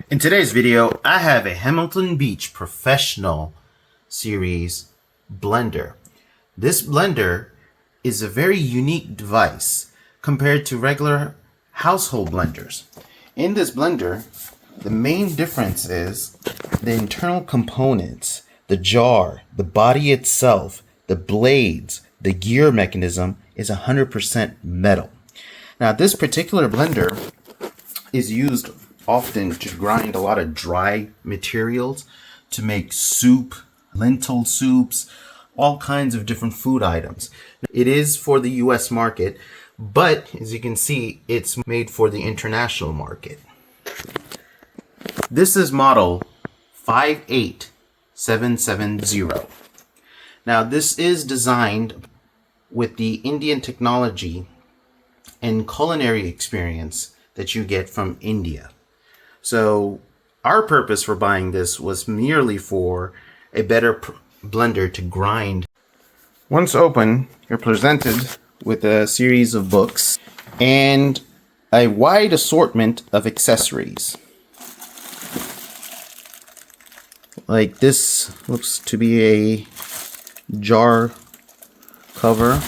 In today's video, I have a Hamilton Beach Professional Series blender. This blender is a very unique device compared to regular household blenders. In this blender, the main difference is the internal components, the jar, the body itself, the blades, the gear mechanism is 100% metal. Now, this particular blender is used often to grind a lot of dry materials to make soup, lentil soups, all kinds of different food items. It is for the US market, but as you can see, it's made for the international market. This is model 58770. Now, this is designed with the Indian technology and culinary experience that you get from India. So our purpose for buying this was merely for a better blender to grind. Once open, you're presented with a series of books and a wide assortment of accessories. Like this looks to be a jar cover.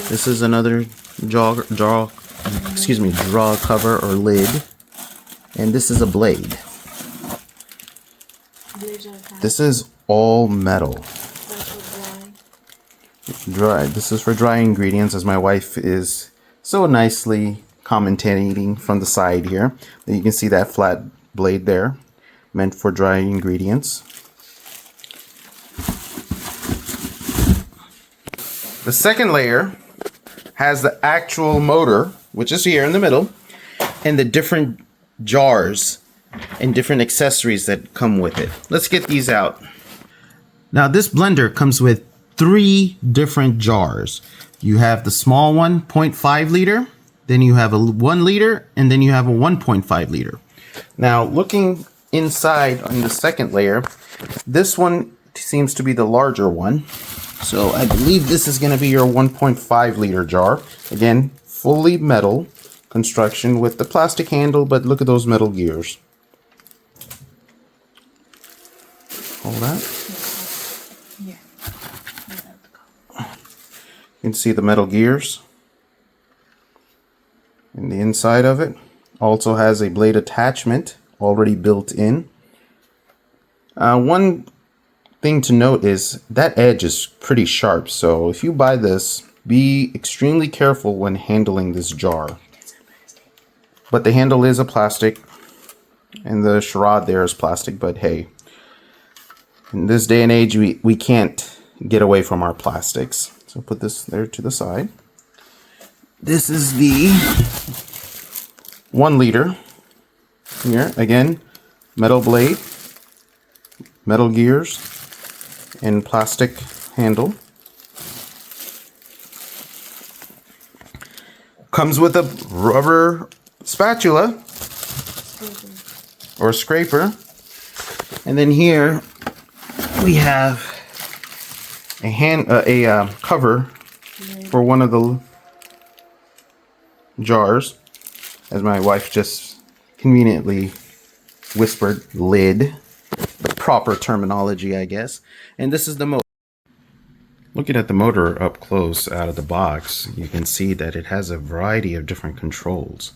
This is another drawer cover or lid. And this is a blade. This is all metal. Dry. This is for dry ingredients, as my wife is so nicely commentating from the side here. You can see that flat blade there, meant for dry ingredients. The second layer has the actual motor, which is here in the middle, and the different jars and different accessories that come with it. Let's get these out. Now, this blender comes with 3 different jars. You have the small one, 0.5 liter, then you have a 1 liter, and then you have a 1.5 liter. Now, looking inside on the second layer, this one seems to be the larger one. So I believe this is going to be your 1.5 liter jar. Again, fully metal construction with the plastic handle, but look at those metal gears. Hold that. Yeah. You can see the metal gears. And the inside of it also has a blade attachment already built in. One thing to note is that edge is pretty sharp, so if you buy this, be extremely careful when handling this jar. But the handle is a plastic, and the charade there is plastic, but hey, in this day and age, we can't get away from our plastics. So put this there to the side. This is the 1 liter. Here, again, metal blade, metal gears, and plastic handle. Comes with a rubber spatula or scraper, and then here we have a cover for one of the jars, as my wife just conveniently whispered, lid, the proper terminology, I guess. And this is the motor. Looking at the motor up close out of the box, you can see that it has a variety of different controls.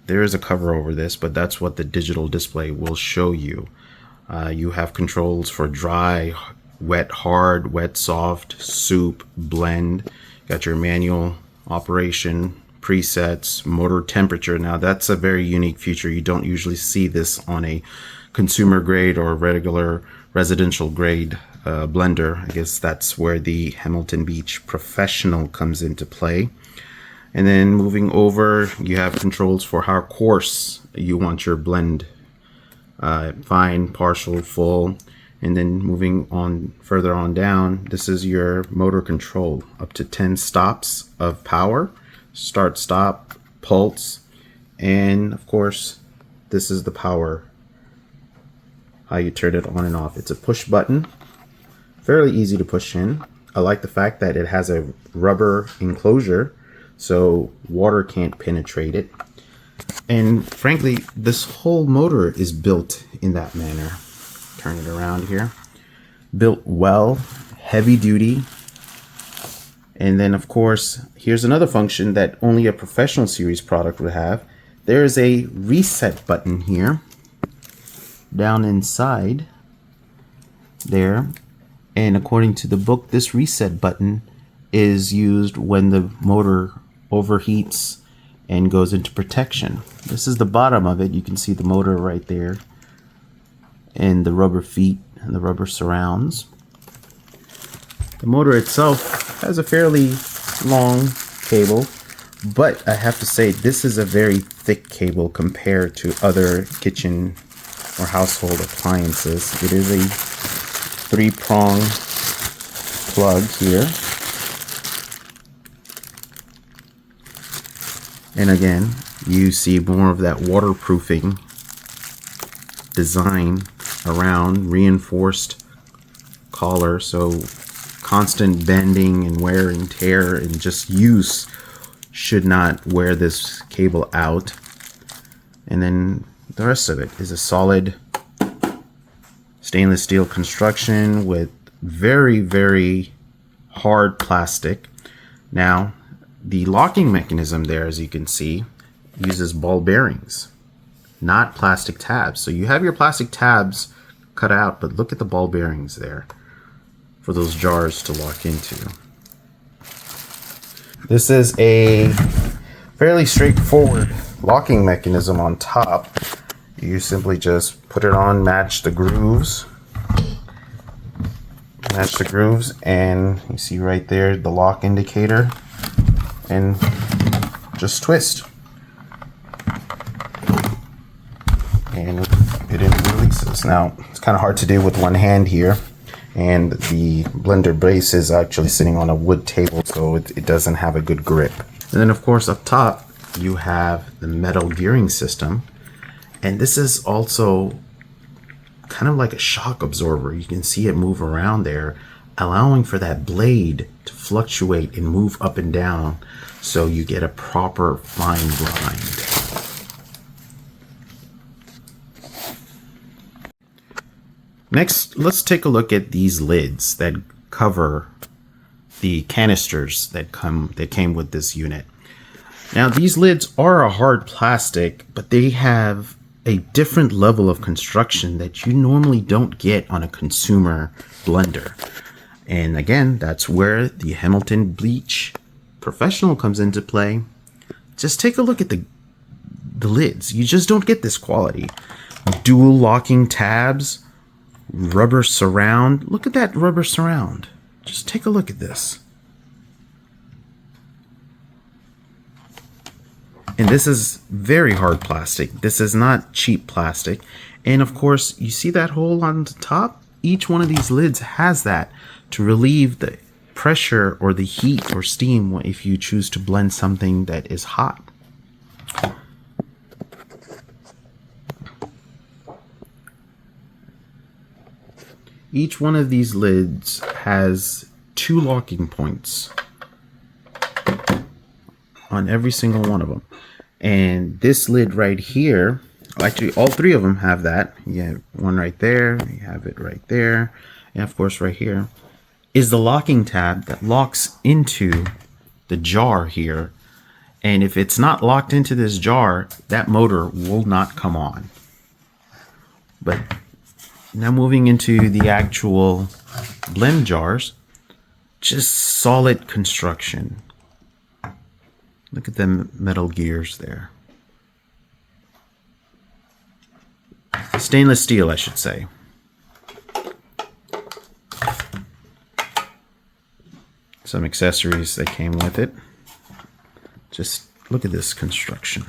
There is a cover over this, but that's what the digital display will show you. You have controls for dry, wet, hard, wet, soft, soup, blend. Got your manual operation, presets, motor temperature. Now, that's a very unique feature. You don't usually see this on a consumer grade or regular residential grade blender. I guess that's where the Hamilton Beach Professional comes into play. And then moving over, you have controls for how coarse you want your blend, fine, partial, full. And then moving on further on down, this is your motor control, up to 10 stops of power, start, stop, pulse, and of course this is the power, how you turn it on and off. It's a push button, fairly easy to push in. I like the fact that it has a rubber enclosure so water can't penetrate it. And frankly, this whole motor is built in that manner. Turn it around here. Built well, heavy duty. And then of course, here's another function that only a professional series product would have. There is a reset button here down inside there. And according to the book, this reset button is used when the motor overheats and goes into protection. This is the bottom of it. You can see the motor right there and the rubber feet and the rubber surrounds. The motor itself has a fairly long cable, but I have to say this is a very thick cable compared to other kitchen or household appliances. It is a 3-prong plug here. And again, you see more of that waterproofing design around, reinforced collar, so constant bending and wear and tear and just use should not wear this cable out. And then the rest of it is a solid stainless steel construction with very, very hard plastic. Now, the locking mechanism there, as you can see, uses ball bearings, not plastic tabs. So you have your plastic tabs cut out, but look at the ball bearings there for those jars to lock into. This is a fairly straightforward locking mechanism on top. You simply just put it on, match the grooves, and you see right there the lock indicator, and just twist. And it releases. Now, it's kind of hard to do with one hand here, and the blender base is actually sitting on a wood table, so it doesn't have a good grip. And then of course up top you have the metal gearing system, and this is also kind of like a shock absorber. You can see it move around there, allowing for that blade to fluctuate and move up and down so you get a proper fine grind. Next, let's take a look at these lids that cover the canisters that came with this unit. Now, these lids are a hard plastic, but they have a different level of construction that you normally don't get on a consumer blender. And again, that's where the Hamilton Bleach Professional comes into play. Just take a look at the lids. You just don't get this quality. Dual locking tabs, rubber surround. Look at that rubber surround. Just take a look at this. And this is very hard plastic. This is not cheap plastic. And of course, you see that hole on the top? Each one of these lids has that to relieve the pressure or the heat or steam if you choose to blend something that is hot. Each one of these lids has 2 locking points on every single one of them. And this lid right here, actually all 3 of them have that. You have one right there, you have it right there, and of course right here is the locking tab that locks into the jar here. And if it's not locked into this jar, that motor will not come on. But now moving into the actual blend jars, just solid construction. Look at them metal gears there. Stainless steel, I should say. Some accessories that came with it. Just look at this construction.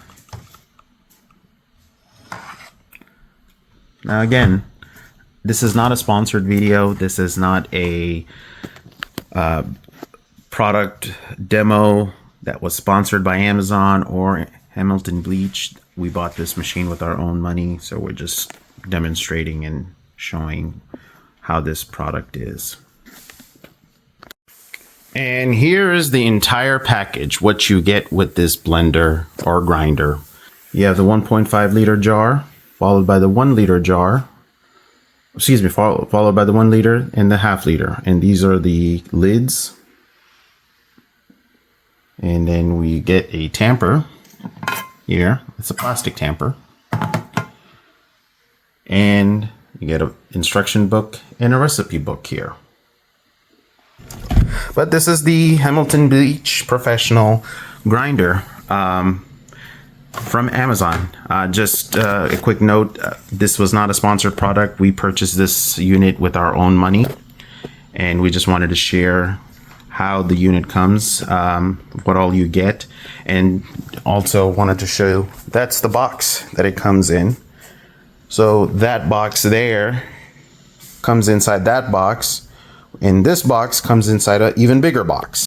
Now again, this is not a sponsored video. This is not a product demo that was sponsored by Amazon or Hamilton Bleach. We bought this machine with our own money, so we're just demonstrating and showing how this product is. And here is the entire package, what you get with this blender or grinder. You have the 1.5 liter jar, followed by the 1 liter jar. Excuse me, followed by the 1 liter and the half liter. And these are the lids. And then we get a tamper here. It's a plastic tamper. And you get an instruction book and a recipe book here. But this is the Hamilton Beach Professional Grinder from Amazon. Just a quick note, this was not a sponsored product. We purchased this unit with our own money, and we just wanted to share how the unit comes, what all you get, and also wanted to show that's the box that it comes in. So that box there comes inside that box, and this box comes inside an even bigger box.